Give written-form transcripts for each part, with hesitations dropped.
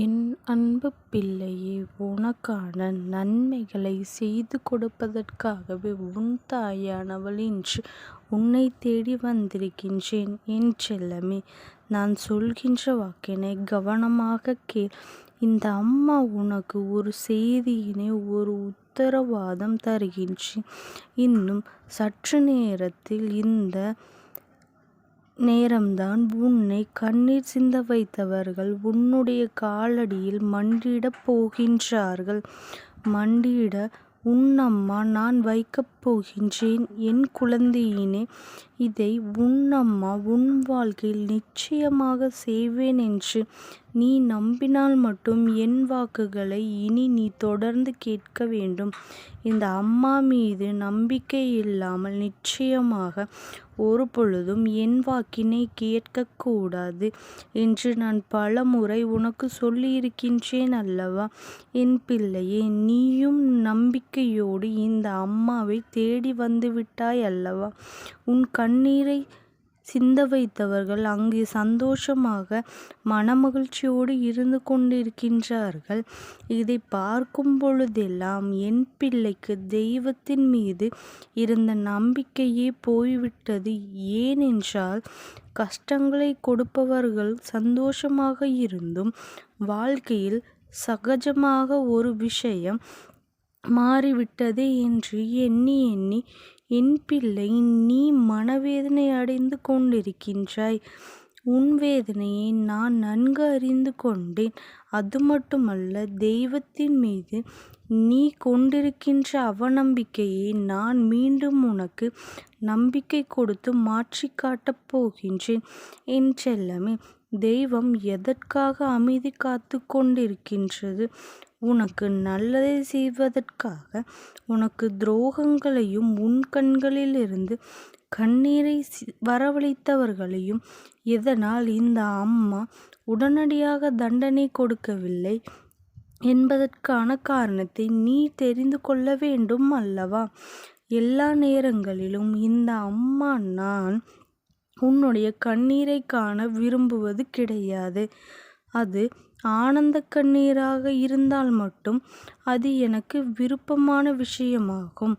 என் அன்பு பிள்ளையே, உனக்கான நன்மைகளைச் செய்து கொடுப்பதற்காகவே உன் தாயானவள் இன்று உன்னைத் தேடி வந்திருக்கின்றேன். என் செல்லமே, நான் சொல்கின்ற வாக்கினை கவனமாகக் கேள். இந்த அம்மா உனக்கு ஒரு செய்தியினை, ஒரு உத்தரவாதம் தருகின்றேன். இன்னும் சற்று நேரத்தில் இந்த நேரம்தான் உன்னை கண்ணீர் சிந்த வைத்தவர்கள் உன்னுடைய காலடியில் மண்டியிடப் போகின்றார்கள். மண்டியிட உன் அம்மா நான் வைக்கப் போகின்றேன். என் குழந்தையினே, இதை உன் அம்மா உன் வாழ்க்கையில் நிச்சயமாக செய்வேன் என்று நீ நம்பினால் மட்டும் என் வாக்குகளை இனி நீ தொடர்ந்து கேட்க வேண்டும். இந்த அம்மா மீது நம்பிக்கை இல்லாமல் நிச்சயமாக ஒரு பொழுதும் என் வாக்கினை கேட்கக்கூடாது என்று நான் பல முறை உனக்கு சொல்லியிருக்கின்றேன் அல்லவா? என் பிள்ளையே, நீயும் நம்பிக்கையோடு இந்த அம்மாவை தேடி வந்து விட்டாய் அல்லவா? உன் கண்ணீரை சிந்த வைத்தவர்கள் அங்கே சந்தோஷமாக மனமகிழ்ச்சியோடு இருந்து கொண்டிருக்கின்றார்கள். இதை பார்க்கும் பொழுதெல்லாம் என் பிள்ளைக்கு தெய்வத்தின் மீது இருந்த நம்பிக்கையே போய்விட்டது. ஏனென்றால் கஷ்டங்களை கொடுப்பவர்கள் சந்தோஷமாக இருந்தும் வாழ்க்கையில் சகஜமாக ஒரு விஷயம் மாறிவிட்டதே என்று எண்ணி எண்ணி என் பிள்ளை நீ மனவேதனை அடைந்து கொண்டிருக்கின்றாய். உன் வேதனையை நான் நன்கு அறிந்து கொண்டேன். அது மட்டுமல்ல, தெய்வத்தின் மீது நீ கொண்டிருக்கின்ற அவநம்பிக்கையை நான் மீண்டும் உனக்கு நம்பிக்கை கொடுத்து மாற்றி காட்டப் போகின்றேன். என் செல்லமே, தெய்வம் எதற்காக அமைதி காத்து கொண்டிருக்கின்றது? உனக்கு நல்லதை செய்வதற்காக. உனக்கு துரோகங்களையும் உன் கண்களிலிருந்து கண்ணீரை வரவழைத்தவர்களையும் எதனால் இந்த அம்மா உடனடியாக தண்டனை கொடுக்கவில்லை என்பதற்கான காரணத்தை நீ தெரிந்து கொள்ள வேண்டும் அல்லவா? எல்லா நேரங்களிலும் இந்த அம்மா நான் உன்னுடைய கண்ணீரை காண விரும்புவது கிடையாது. அது ஆனந்த கண்ணீராக இருந்தால் மட்டும் அது எனக்கு விருப்பமான விஷயமாகும்.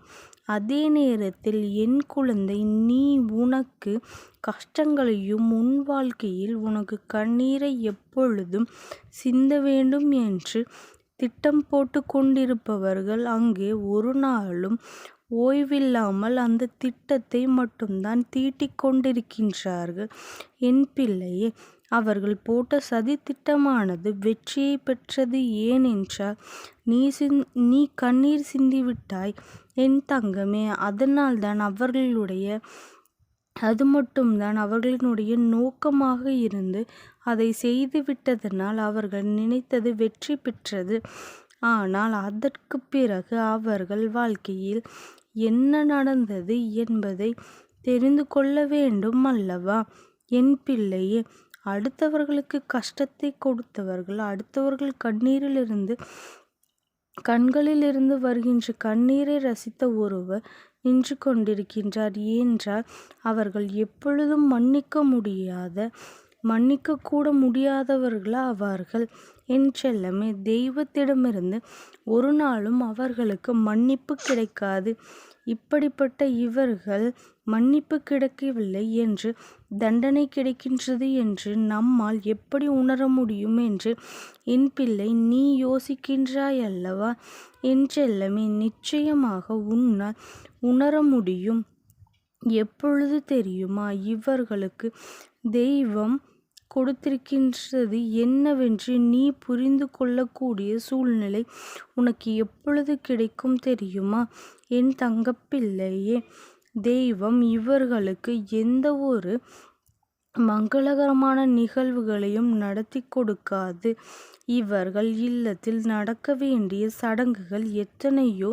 அதே நேரத்தில் என் குழந்தை, நீ உனக்கு கஷ்டங்களையும் உன் வாழ்க்கையில் உனக்கு கண்ணீரை எப்பொழுதும் சிந்த வேண்டும் என்று திட்டம் போட்டு கொண்டிருப்பவர்கள் அங்கே ஒரு நாளும் ஓய்வில்லாமல் அந்த திட்டத்தை மட்டும்தான் தீட்டிக் கொண்டிருக்கின்றார்கள். என் பிள்ளையே, அவர்கள் போட்ட சதி திட்டமானது வெற்றியை பெற்றது. ஏனென்றால் நீ கண்ணீர் சிந்திவிட்டாய் என் தங்கமே. அதனால்தான் அது மட்டும்தான் அவர்களினுடைய நோக்கமாக இருந்து அதை செய்து விட்டதனால் அவர்கள் நினைத்தது வெற்றி பெற்றது. ஆனால் அதற்கு பிறகு அவர்கள் வாழ்க்கையில் என்ன நடந்தது என்பதை தெரிந்து கொள்ள வேண்டும் அல்லவா? என் பிள்ளையே, அடுத்தவர்களுக்கு கஷ்டத்தை கொடுத்தவர்கள், அடுத்தவர்கள் கண்களிலிருந்து வருகின்ற கண்ணீரை ரசித்த ஒருவர் நின்று கொண்டிருக்கின்றார் என்றால் அவர்கள் எப்பொழுதும் மன்னிக்க கூட முடியாதவர்களா ஆவார்கள். என் செல்லமே, தெய்வத்திடமிருந்து ஒரு நாளும் அவர்களுக்கு மன்னிப்பு கிடைக்காது. இப்படிப்பட்ட இவர்கள் மன்னிப்பு கிடைக்கவில்லை என்று தண்டனை கிடைக்கின்றது என்று நம்மால் எப்படி உணர முடியும் என்று என் பிள்ளை நீ யோசிக்கின்றாய் அல்லவா? என் செல்லமே, நிச்சயமாக உன்னால் உணர முடியும். எப்பொழுது தெரியுமா? இவர்களுக்கு தெய்வம் கொடுத்திருக்கின்றது என்னவென்று நீ புரிந்து கொள்ளக்கூடிய சூழ்நிலை உனக்கு எப்பொழுது கிடைக்கும் தெரியுமா? என் தங்கப்பிள்ளையே, தெய்வம் இவர்களுக்கு எந்த ஒரு மங்களகரமான நிகழ்வுகளையும் நடத்தி கொடுக்காது. இவர்கள் இல்லத்தில் நடக்க வேண்டிய சடங்குகள் எத்தனையோ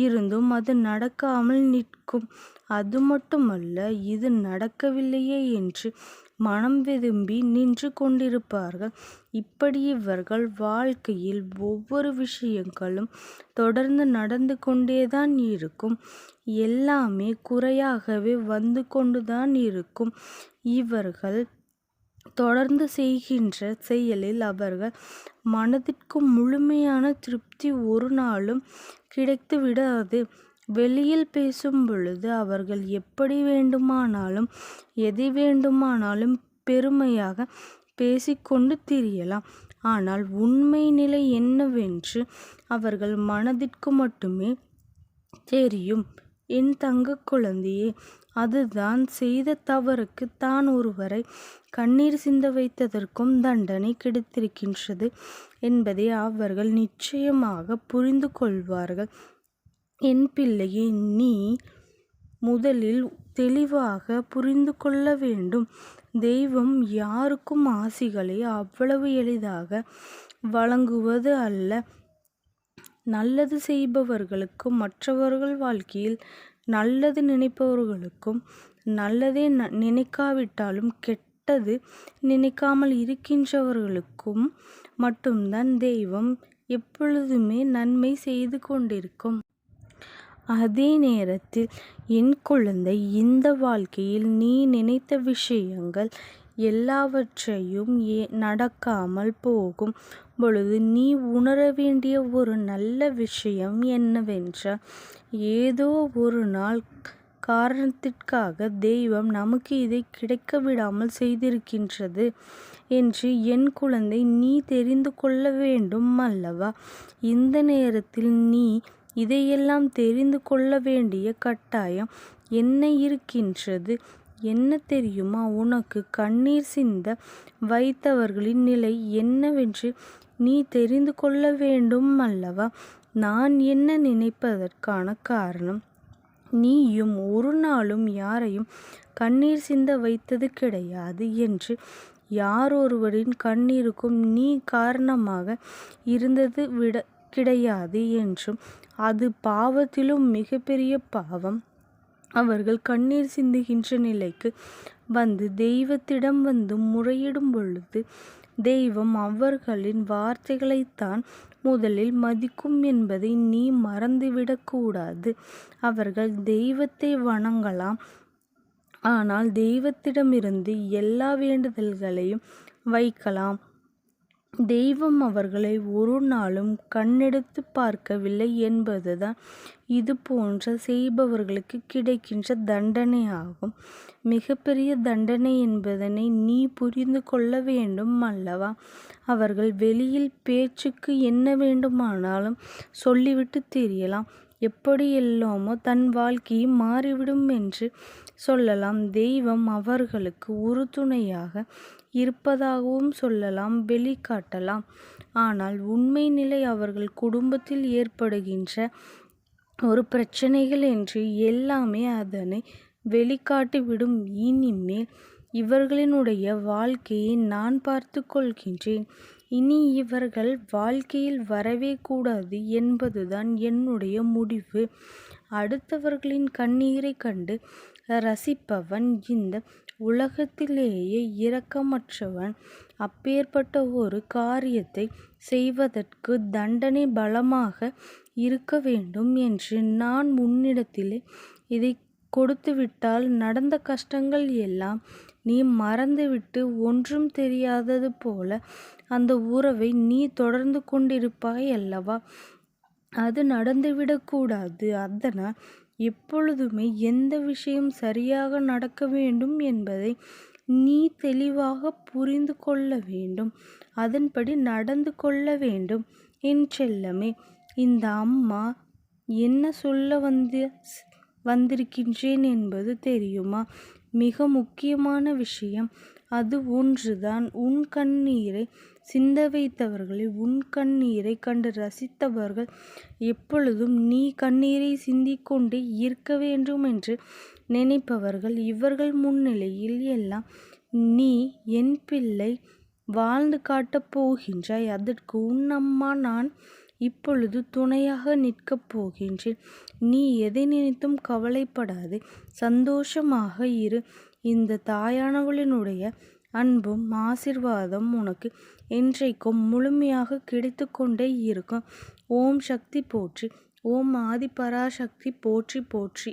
இருந்தும் அது நடக்காமல் நிற்கும். அது மட்டுமல்ல, இது நடக்கவில்லையே என்று மனம் வெதும்பி நின்று கொண்டிருப்பார்கள். இப்படி இவர்கள் வாழ்க்கையில் ஒவ்வொரு விஷயங்களும் தொடர்ந்து நடந்து கொண்டேதான் இருக்கும். எல்லாமே குறையாகவே வந்து கொண்டுதான் இருக்கும். இவர்கள் தொடர்ந்து செய்கின்ற செயலில் அவர்கள் மனதிற்கு முழுமையான திருப்தி ஒரு நாளும் கிடைத்து விடாது. வெளியில் பேசும் பொழுது அவர்கள் எப்படி வேண்டுமானாலும் எதை வேண்டுமானாலும் பெருமையாக பேசிக்கொண்டு திரியலாம். ஆனால் உண்மை நிலை என்னவென்று அவர்கள் மனதிற்கு மட்டுமே தெரியும். என் தங்க குழந்தையே, அதுதான் செய்த தவறுக்கு தான் ஒருவரை கண்ணீர் சிந்த வைத்ததற்கும் தண்டனை கிடைத்திருக்கின்றது என்பதை அவர்கள் நிச்சயமாக புரிந்து கொள்வார்கள். என் பிள்ளையே, நீ முதலில் தெளிவாக புரிந்து கொள்ள வேண்டும். தெய்வம் யாருக்கும் ஆசிகளை அவ்வளவு எளிதாக வழங்குவது அல்ல. நல்லது செய்பவர்களுக்கும் மற்றவர்கள் வாழ்க்கையில் நல்லது நினைப்பவர்களுக்கும் நல்லதே நினைக்காவிட்டாலும் கெட்டது நினைக்காமல் இருக்கின்றவர்களுக்கும் மட்டும்தான் தெய்வம் எப்பொழுதுமே நன்மை செய்து கொண்டிருக்கும். அதே நேரத்தில் என் குழந்தை, இந்த வாழ்க்கையில் நீ நினைத்த விஷயங்கள் எல்லாவற்றையும் நடக்காமல் போகும் பொழுது நீ உணர வேண்டிய ஒரு நல்ல விஷயம் என்னவென்றால், ஏதோ ஒரு நாள் காரணத்திற்காக தெய்வம் நமக்கு இதை கிடைக்க விடாமல் செய்திருக்கின்றது என்று என் குழந்தை நீ தெரிந்து கொள்ள வேண்டும் அல்லவா? இந்த நேரத்தில் நீ இதையெல்லாம் தெரிந்து கொள்ள வேண்டிய கட்டாயம் என்ன இருக்கின்றது? என்ன தெரியுமா? உனக்கு கண்ணீர் சிந்த வைத்தவர்களின் நிலை என்னவென்று நீ தெரிந்து கொள்ள வேண்டும் அல்லவா? நான் என்ன நினைப்பதற்கான காரணம், நீயும் ஒரு நாளும் யாரையும் கண்ணீர் சிந்த வைத்தது கிடையாது என்று, யாரொருவரின் கண்ணீருக்கும் நீ காரணமாக இருந்தது கிடையாது என்றும், அது பாவத்திலும் மிகப்பெரிய பாவம். அவர்கள் கண்ணீர் சிந்துகின்ற நிலைக்கு வந்து தெய்வத்திடம் வந்து முறையிடும் பொழுது தெய்வம் அவர்களின் வார்த்தைகளைத்தான் முதலில் மதிக்கும் என்பதை நீ மறந்துவிடக்கூடாது. அவர்கள் தெய்வத்தை வணங்கலாம், ஆனால் தெய்வத்திடமிருந்து எல்லா வேண்டுதல்களையும் வைக்கலாம். தெய்வம் அவர்களை ஒரு நாளும் கண்ணெடுத்து பார்க்கவில்லை என்பதுதான் இது போன்ற செய்பவர்களுக்கு கிடைக்கின்ற தண்டனையாகும். மிகப்பெரிய தண்டனை என்பதனை நீ புரிந்து கொள்ள வேண்டும் அல்லவா? அவர்கள் வெளியில் பேச்சுக்கு என்ன வேண்டுமானாலும் சொல்லிவிட்டு தெரியலாம். எப்படி எல்லாமோ தன் வாழ்க்கையை மாறிவிடும் என்று சொல்லலாம். தெய்வம் அவர்களுக்கு உறுதுணையாக இருப்பதாகவும் சொல்லலாம், வெளிக்காட்டலாம். ஆனால் உண்மை நிலை அவர்கள் குடும்பத்தில் ஏற்படுகின்ற ஒரு பிரச்சனைகள் என்று எல்லாமே அதனை வெளிக்காட்டிவிடும். இனிமேல் இவர்களினுடைய வாழ்க்கையை நான் பார்த்து கொள்கின்றேன். இனி இவர்கள் வாழ்க்கையில் வரவே கூடாது என்பதுதான் என்னுடைய முடிவு. அடுத்தவர்களின் கண்ணீரை கண்டு ரசிப்பவன் இந்த உலகத்திலேயே இரக்கமற்றவன். அப்பேற்பட்ட ஒரு காரியத்தை செய்வதற்கு தண்டனை பலமாக இருக்க வேண்டும் என்று நான் உன்னிடத்திலே இதை கொடுத்துவிட்டால் நடந்த கஷ்டங்கள் எல்லாம் நீ மறந்துவிட்டு ஒன்றும் தெரியாதது போல அந்த உறவை நீ தொடர்ந்து கொண்டிருப்பாய் அல்லவா? அது நடந்துவிடக்கூடாது. அதனால் எப்பொழுதுமே எந்த விஷயம் சரியாக நடக்க வேண்டும் என்பதை நீ தெளிவாக புரிந்து கொள்ள வேண்டும். அதன்படி நடந்து கொள்ள வேண்டும். என் செல்லமே, இந்த அம்மா என்ன சொல்ல வந்திருக்கின்றேன் என்பது தெரியுமா? மிக முக்கியமான விஷயம் அது ஒன்றுதான். உன் கண்ணீரை சிந்த வைத்தவர்களை, உன் கண்ணீரை கண்டு ரசித்தவர்கள் எப்பொழுதும் நீ கண்ணீரை சிந்திக்கொண்டே இருக்க வேண்டும் என்று நினைப்பவர்கள் இவர்கள் முன்னிலையில் எல்லாம் நீ என் பிள்ளை வாழ்ந்து காட்டப் போகின்றாய். அதற்கு உன் அம்மா நான் இப்பொழுது துணையாக நிற்கப் போகின்றேன். நீ எதை நினைத்தும் கவலைப்படாதே, சந்தோஷமாக இரு. இந்த தாயானவளினுடைய அன்பும் ஆசீர்வாதம் உனக்கு என்றைக்கும் முழுமையாக கிடைத்து கொண்டே இருக்கும். ஓம் சக்தி போற்றி. ஓம் ஆதி பராசக்தி போற்றி போற்றி.